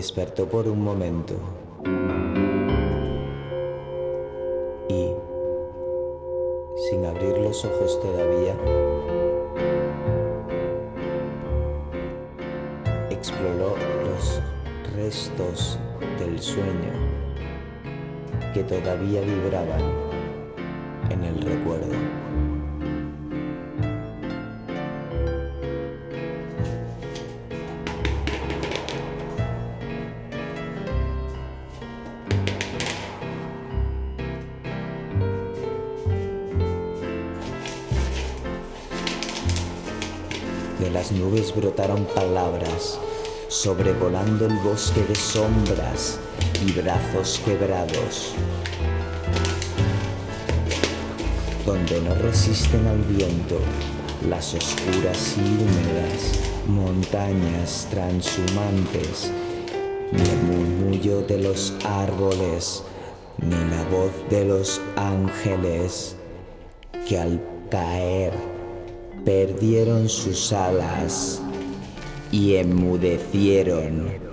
Despertó por un momento y, sin abrir los ojos todavía, exploró los restos del sueño que todavía vibraban en el recuerdo. De las nubes brotaron palabras, sobrevolando el bosque de sombras y brazos quebrados, donde no resisten al viento las oscuras y húmedas montañas transhumantes, ni el murmullo de los árboles, ni la voz de los ángeles que al caer perdieron sus alas y enmudecieron.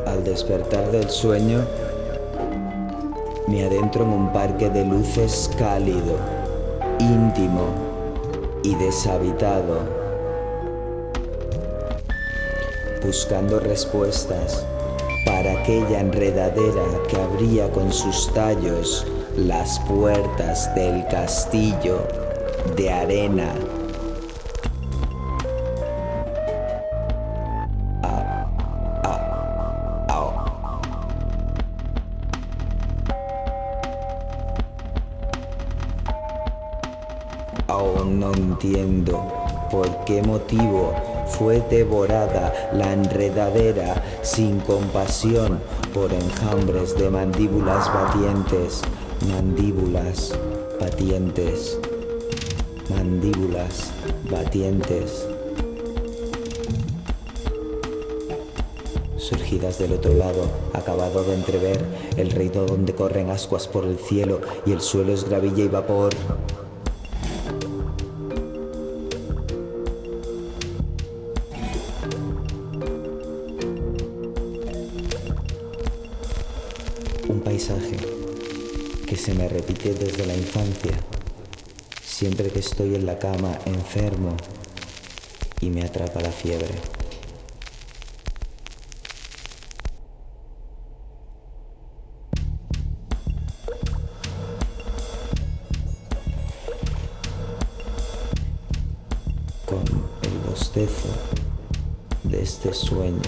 Al despertar del sueño, me adentro en un parque de luces cálido, íntimo y deshabitado, buscando respuestas para aquella enredadera que abría con sus tallos las puertas del castillo de arena. Aún no entiendo por qué motivo fue devorada la enredadera sin compasión por enjambres de mandíbulas batientes, mandíbulas batientes, mandíbulas batientes, surgidas del otro lado, acabado de entrever el reino donde corren ascuas por el cielo y el suelo es gravilla y vapor. Un paisaje que se me repite desde la infancia, siempre que estoy en la cama enfermo y me atrapa la fiebre. Con el bostezo de este sueño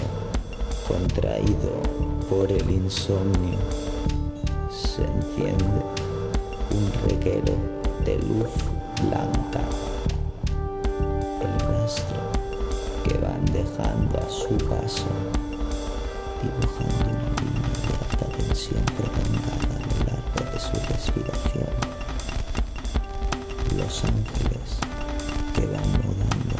contraído por el insomnio, se enciende un reguero de luz blanca, el rastro que van dejando a su paso, dibujando una línea de alta tensión prolongada a lo largo de su respiración. Los ángeles que van mudando